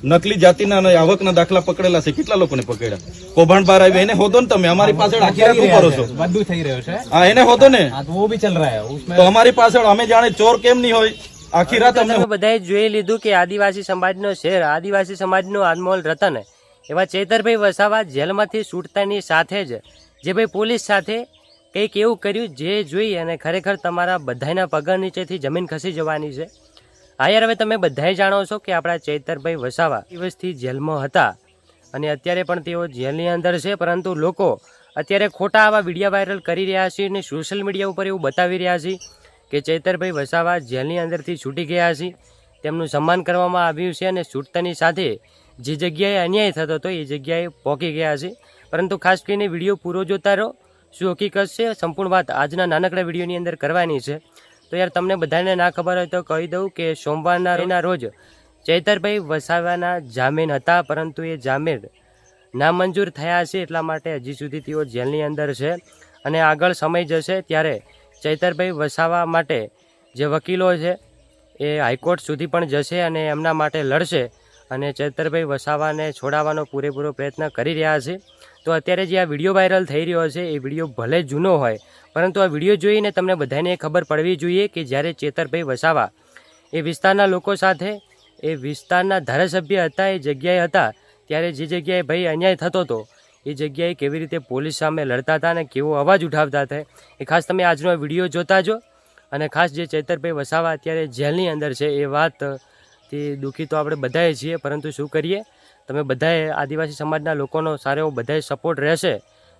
નકલી જાતિના અને આવકના દાખલા પકડેલા છે, કેટલા લોકોને પકડ્યા? કૌભાંડ બહાર આવ્યા, એને હોદો ને તમે. અમારી પાછળ આખી રાત શું કરો છો? બધું થઈ રહ્યું છે. હા, એને હોદો ને. वो भी चल रहा है उसमें. તો અમારી પાછળ અમે જાણે ચોર કેમ નહીં હોય? આખી રાત અમને બધાએ જોઈ લીધું કે આદિવાસી સમાજનો શેર, આદિવાસી સમાજનો અનમોલ રતન એવા ચૈતરભાઈ વસાવા જેલમાંથી છૂટતાની સાથે જ જે ભાઈ પોલીસ સાથે કંઈક એવું કર્યું જે જોઈ અને ખરેખર તમારા બધાના પગ નીચેથી જમીન ખસી જવાની છે. હા યાર, હવે તમે બધાએ જાણો છો કે આપણા ચૈતરભાઈ વસાવા દિવસથી જેલમાં હતા અને અત્યારે પણ તેઓ જેલની અંદર છે, પરંતુ લોકો અત્યારે ખોટા આવા વિડીયો વાયરલ કરી રહ્યા છે અને સોશિયલ મીડિયા ઉપર એવું બતાવી રહ્યા છે કે ચૈતરભાઈ વસાવા જેલની અંદરથી છૂટી ગયા છે, તેમનું સન્માન કરવામાં આવ્યું છે અને છૂટતાની સાથે જે જગ્યાએ અન્યાય થતો હતો એ જગ્યાએ પહોંચી ગયા છે. પરંતુ ખાસ કરીને વિડીયો પૂરો જોતા રહો, શું હકીકત છે સંપૂર્ણ વાત આજના નાનકડા વિડીયોની અંદર કરવાની છે. તો યાર તમને બધાને ના ખબર હોય તો કહી દઉં કે સોમવારના રોજ ચૈતરભાઈ વસાવાના જામીન હતા, પરંતુ એ જામીન નામંજૂર થયા છે, એટલા માટે હજી સુધી તેઓ જેલની અંદર છે અને આગળ સમય જશે ત્યારે ચૈતરભાઈ વસાવા માટે જે વકીલો છે એ હાઈકોર્ટ સુધી પણ જશે અને એમના માટે લડશે અને ચૈતરભાઈ વસાવાને છોડાવવાનો પૂરેપૂરો પ્રયત્ન કરી રહ્યા છે. તો અત્યારે જે આ વિડીયો વાયરલ થઈ રહ્યો છે એ વિડીયો ભલે જૂનો હોય, પરંતુ આ વિડીયો જોઈને તમને બધાને ખબર પડવી જોઈએ કે જ્યારે ચૈતરભાઈ વસાવા એ વિસ્તારના લોકો સાથે, એ વિસ્તારના ધારાસભ્ય હતા, એ જગ્યાએ હતા, ત્યારે જે જગ્યાએ ભાઈ અન્યાય થતો હતો એ જગ્યાએ કેવી રીતે પોલીસ સામે લડતા હતા અને કેવો અવાજ ઉઠાવતા હતા એ ખાસ તમે આજનો વિડીયો જોતા જો. અને ખાસ જે ચૈતરભાઈ વસાવા અત્યારે જેલની અંદર છે એ વાતથી દુઃખી તો આપણે બધાએ છીએ, પરંતુ શું કરીએ, તમે બધાએ આદિવાસી સમાજના લોકોનો સારો એવો બધાએ સપોર્ટ રહેશે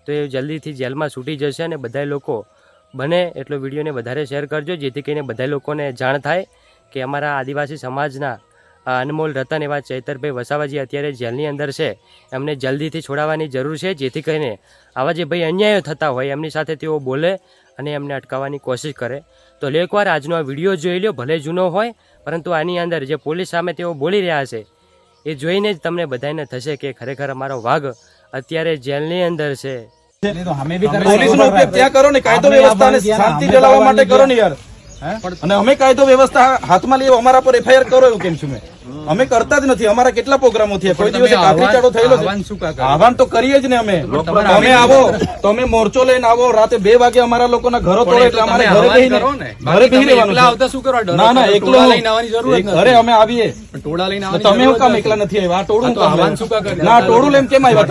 તો એ જલ્દીથી જેલમાં છૂટી જશે અને બધા લોકો બને એટલો વિડીયોને વધારે શેર કરજો, જેથી કરીને બધા લોકોને જાણ થાય કે અમારા આદિવાસી સમાજના અનમોલ રતન એવા ચૈતરભાઈ વસાવાજી અત્યારે જેલની અંદર છે, એમને જલ્દીથી છોડાવવાની જરૂર છે, જેથી કરીને આવા જે ભાઈ અન્યાયો થતા હોય એમની સાથે તેઓ બોલે અને એમને અટકાવવાની કોશિશ કરે. તો એકવાર આજનો આ વિડીયો જોઈ લો, ભલે જૂનો હોય, પરંતુ આની અંદર જે પોલીસ સામે તેઓ બોલી રહ્યા છે એ જોઈને જ તમને બધાને થશે કે ખરેખર અમારો વાઘ અત્યારે જેલની અંદર છે. પોલીસનો ઉપયોગ ત્યાં કરો ને, કાયદો વ્યવસ્થાને શાંતિ જલાવવા માટે કરો ને યાર. અને અમે કાયદો વ્યવસ્થા હાથમાં લઈએ, અમારા પર એફઆઈઆર કરો એવું કેમ છું? અમે કરતા જ નથી. અમારા કેટલા પ્રોગ્રામો થયા, કોઈ દિવસે કાફરી ચાડો થયેલો છે? આહવાન તો કરીએ જ ને અમે. તમે આવો, તમે મોરચો લઈને આવો, રાતે 2 વાગે અમારા લોકોના ઘરો તોડે એટલે અમારે ઘરે બેહી રહેવાનું. ના ના, એકલો અરે અમે આવીએ, તમે શું કામ એકલા નથી આવ્યા? આ ટોળું ના, ટોળું લઈને કેમ આવ્યા?